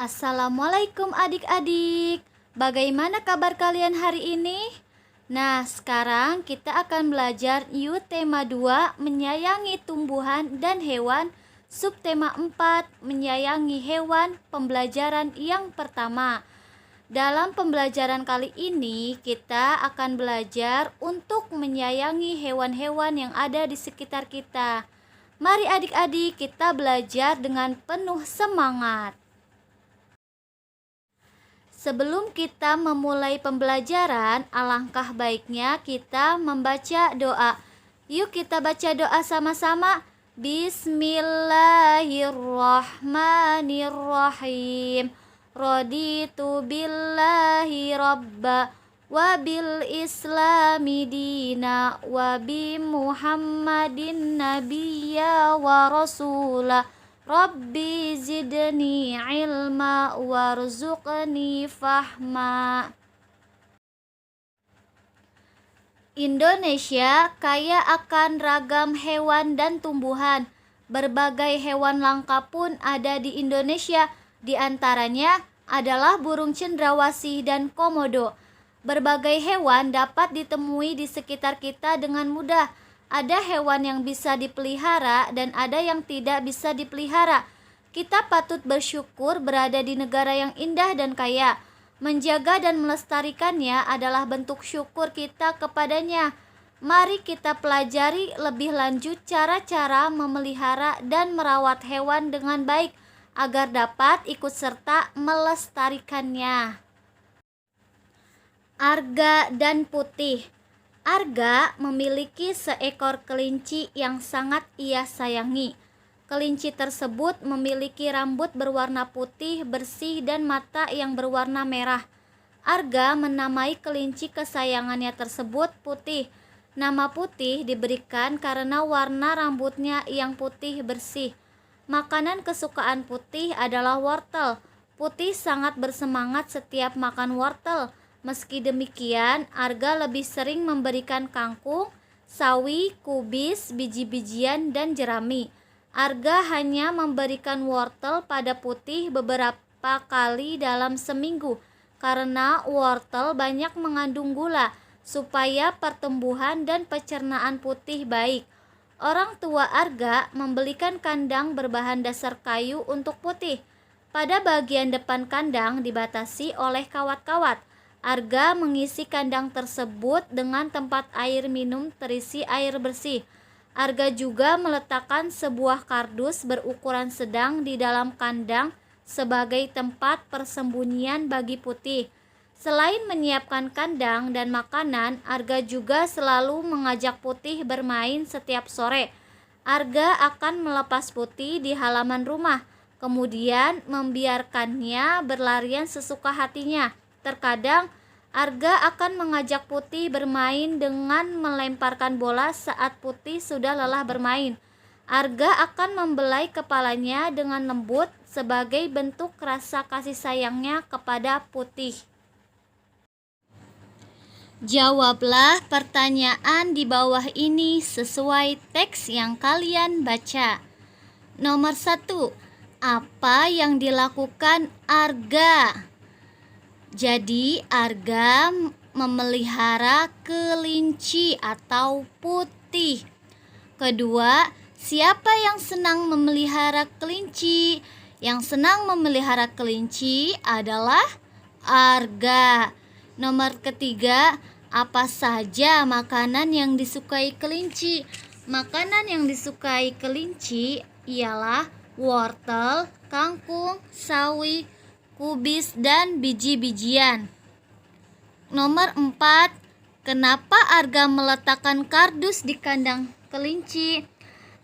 Assalamualaikum adik-adik. Bagaimana kabar kalian hari ini? Nah, sekarang kita akan belajar yuk tema 2 menyayangi tumbuhan dan hewan, subtema 4 menyayangi hewan, pembelajaran yang pertama. Dalam pembelajaran kali ini kita akan belajar untuk menyayangi hewan-hewan yang ada di sekitar kita. Mari adik-adik kita belajar dengan penuh semangat. Sebelum kita memulai pembelajaran, alangkah baiknya kita membaca doa. Yuk kita baca doa sama-sama. Bismillahirrahmanirrahim. Raditu billahi rabba wa bil islami dina wa bi muhammadin nabiyya wa rasulah. Rabbi zidni ilma warzuqni fahma. Indonesia kaya akan ragam hewan dan tumbuhan. Berbagai hewan langka pun ada di Indonesia. Di antaranya adalah burung cendrawasih dan komodo. Berbagai hewan dapat ditemui di sekitar kita dengan mudah. Ada hewan yang bisa dipelihara dan ada yang tidak bisa dipelihara. Kita patut bersyukur berada di negara yang indah dan kaya. Menjaga dan melestarikannya adalah bentuk syukur kita kepadanya. Mari kita pelajari lebih lanjut cara-cara memelihara dan merawat hewan dengan baik agar dapat ikut serta melestarikannya. Arga dan putih. Arga memiliki seekor kelinci yang sangat ia sayangi. Kelinci tersebut memiliki rambut berwarna putih bersih dan mata yang berwarna merah. Arga menamai kelinci kesayangannya tersebut Putih. Nama Putih diberikan karena warna rambutnya yang putih bersih. Makanan kesukaan Putih adalah wortel. Putih sangat bersemangat setiap makan wortel. Meski demikian, Arga lebih sering memberikan kangkung, sawi, kubis, biji-bijian, dan jerami. Arga hanya memberikan wortel pada Putih beberapa kali dalam seminggu karena wortel banyak mengandung gula supaya pertumbuhan dan pencernaan Putih baik. Orang tua Arga membelikan kandang berbahan dasar kayu untuk Putih. Pada bagian depan kandang dibatasi oleh kawat-kawat. Arga mengisi kandang tersebut dengan tempat air minum terisi air bersih. Arga juga meletakkan sebuah kardus berukuran sedang di dalam kandang sebagai tempat persembunyian bagi Putih. Selain menyiapkan kandang dan makanan, Arga juga selalu mengajak Putih bermain setiap sore. Arga akan melepas Putih di halaman rumah, kemudian membiarkannya berlarian sesuka hatinya. Terkadang Arga akan mengajak Putih bermain dengan melemparkan bola saat Putih sudah lelah bermain. Arga akan membelai kepalanya dengan lembut sebagai bentuk rasa kasih sayangnya kepada Putih. Jawablah pertanyaan di bawah ini sesuai teks yang kalian baca. Nomor 1. Apa yang dilakukan Arga? Jadi Arga memelihara kelinci atau Putih. Kedua, siapa yang senang memelihara kelinci? Yang senang memelihara kelinci adalah Arga. Nomor ketiga, apa saja makanan yang disukai kelinci? Makanan yang disukai kelinci ialah wortel, kangkung, sawi, kubis, dan biji-bijian. Nomor 4, kenapa Arga meletakkan kardus di kandang kelinci?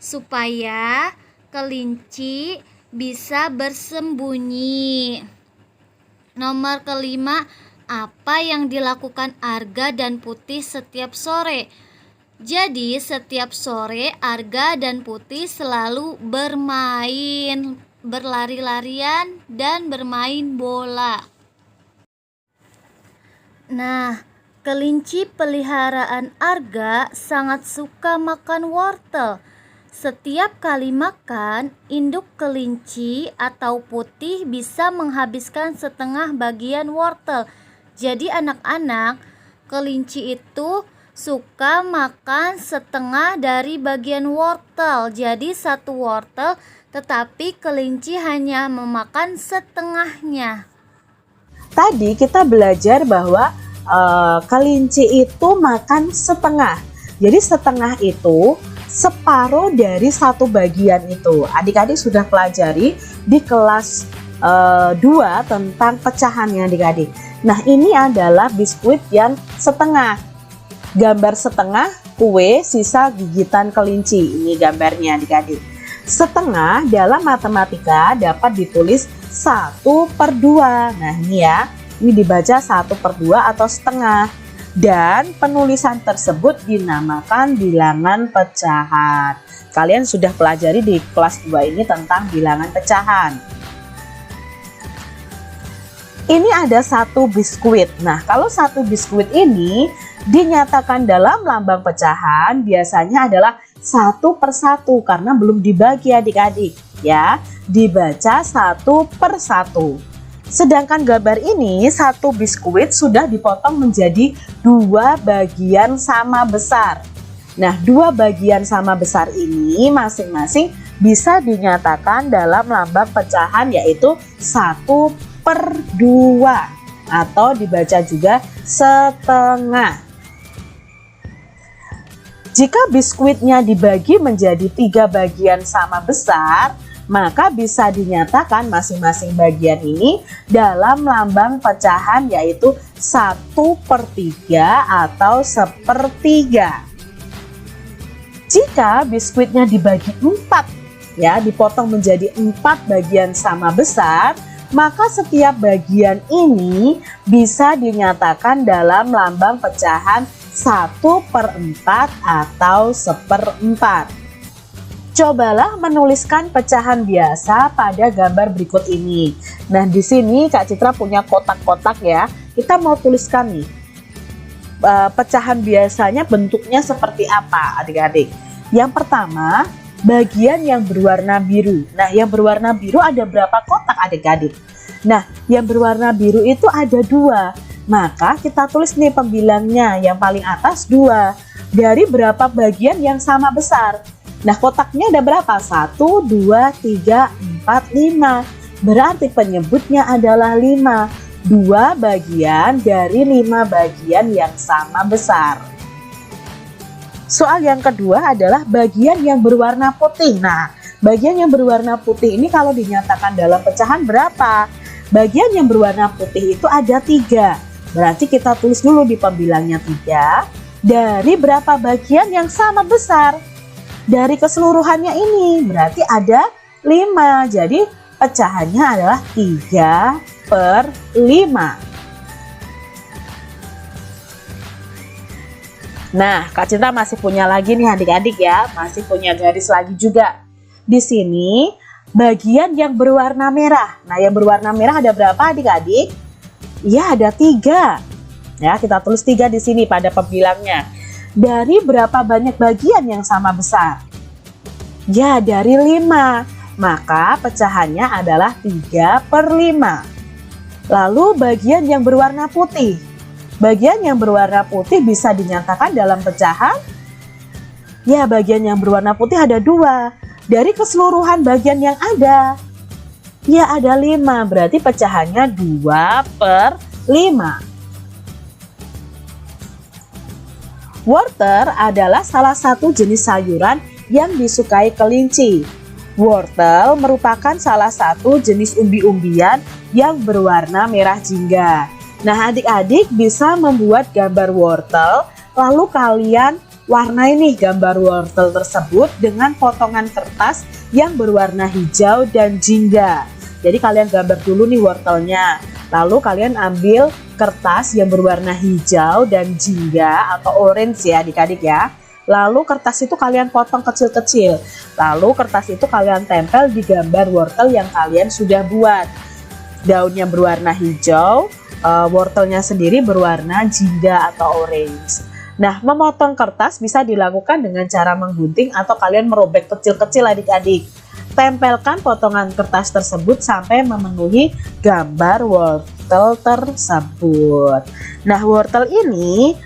Supaya kelinci bisa bersembunyi. Nomor kelima, apa yang dilakukan Arga dan Putih setiap sore? Jadi setiap sore Arga dan Putih selalu bermain, berlari-larian, dan bermain bola. Nah, kelinci peliharaan Arga sangat suka makan wortel. Setiap kali makan, induk kelinci atau putih bisa menghabiskan setengah bagian wortel. Jadi anak-anak, kelinci itu suka makan setengah dari bagian wortel. Jadi satu wortel, tetapi kelinci hanya memakan setengahnya. Tadi kita belajar bahwa kelinci itu makan setengah. Jadi setengah itu separuh dari satu bagian itu. Adik-adik sudah pelajari di kelas 2 tentang pecahannya adik-adik. Nah, ini adalah biskuit yang setengah. Gambar setengah kue sisa gigitan kelinci. Ini gambarnya adik-adik. Setengah dalam matematika dapat ditulis 1/2. Nah, ini ya. Ini dibaca 1/2 atau setengah. Dan penulisan tersebut dinamakan bilangan pecahan. Kalian sudah pelajari di kelas 2 ini tentang bilangan pecahan. Ini ada satu biskuit. Nah, kalau satu biskuit ini dinyatakan dalam lambang pecahan biasanya adalah 1/1 karena belum dibagi adik-adik ya. Dibaca 1/1. Sedangkan gambar ini satu biskuit sudah dipotong menjadi 2 bagian sama besar. Nah, 2 bagian sama besar ini masing-masing bisa dinyatakan dalam lambang pecahan yaitu 1/2 atau dibaca juga setengah. Jika biskuitnya dibagi menjadi 3 bagian sama besar, maka bisa dinyatakan masing-masing bagian ini dalam lambang pecahan yaitu 1/3 atau 1/3. Jika biskuitnya dibagi 4 ya, dipotong menjadi 4 bagian sama besar, maka setiap bagian ini bisa dinyatakan dalam lambang pecahan 1/4 atau 1/4. Cobalah menuliskan pecahan biasa pada gambar berikut ini. Nah, di sini Kak Citra punya kotak-kotak ya. Kita mau tuliskan nih. Pecahan biasanya bentuknya seperti apa, adik-adik? Yang pertama, bagian yang berwarna biru. Nah, yang berwarna biru ada berapa kotak, adik-adik? Nah, yang berwarna biru itu ada 2. Maka kita tulis nih pembilangnya. Yang paling atas 2. Dari berapa bagian yang sama besar? Nah, kotaknya ada berapa? 1, 2, 3, 4, 5. Berarti penyebutnya adalah 5. 2 bagian dari 5 bagian yang sama besar. Soal yang kedua adalah bagian yang berwarna putih. Nah, bagian yang berwarna putih ini kalau dinyatakan dalam pecahan berapa? Bagian yang berwarna putih itu ada 3. Berarti kita tulis dulu di pembilangnya 3. Dari berapa bagian yang sama besar? Dari keseluruhannya ini berarti ada 5. Jadi pecahannya adalah 3/5. Nah, Kak Citra masih punya lagi nih adik-adik ya. Masih punya garis lagi juga. Di sini bagian yang berwarna merah. Nah, yang berwarna merah ada berapa adik-adik? Ya, ada 3. Ya, kita tulis 3 di sini pada pembilangnya. Dari berapa banyak bagian yang sama besar? Ya, dari 5. Maka pecahannya adalah 3/5. Lalu bagian yang berwarna putih. Bagian yang berwarna putih bisa dinyatakan dalam pecahan? Ya, bagian yang berwarna putih ada 2. Dari keseluruhan bagian yang ada? Ya, ada 5. Berarti pecahannya 2/5. Wortel adalah salah satu jenis sayuran yang disukai kelinci. Wortel merupakan salah satu jenis umbi-umbian yang berwarna merah jingga. Nah, adik-adik bisa membuat gambar wortel, lalu kalian warnai nih gambar wortel tersebut dengan potongan kertas yang berwarna hijau dan jingga. Jadi kalian gambar dulu nih wortelnya, lalu kalian ambil kertas yang berwarna hijau dan jingga atau orange ya adik-adik ya. Lalu kertas itu kalian potong kecil-kecil. Lalu kertas itu kalian tempel di gambar wortel yang kalian sudah buat. Daunnya berwarna hijau, wortelnya sendiri berwarna jingga atau orange. Nah, memotong kertas bisa dilakukan dengan cara menggunting atau kalian merobek kecil-kecil adik-adik. Tempelkan potongan kertas tersebut sampai memenuhi gambar wortel tersebut. Nah, wortel ini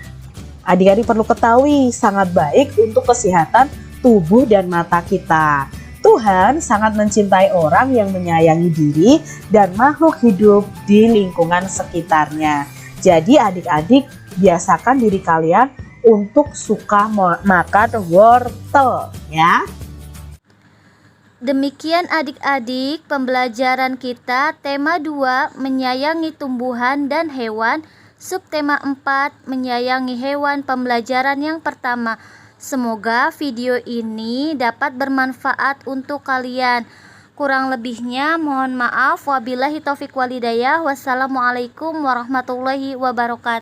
adik-adik perlu ketahui sangat baik untuk kesehatan tubuh dan mata kita. Tuhan sangat mencintai orang yang menyayangi diri dan makhluk hidup di lingkungan sekitarnya. Jadi adik-adik biasakan diri kalian untuk suka makan wortel ya. Demikian adik-adik pembelajaran kita tema 2 menyayangi tumbuhan dan hewan, subtema 4 menyayangi hewan pembelajaran yang pertama. Semoga video ini dapat bermanfaat untuk kalian. Kurang lebihnya mohon maaf. Wabillahi taufiq walhidayah. Wassalamualaikum warahmatullahi wabarakatuh.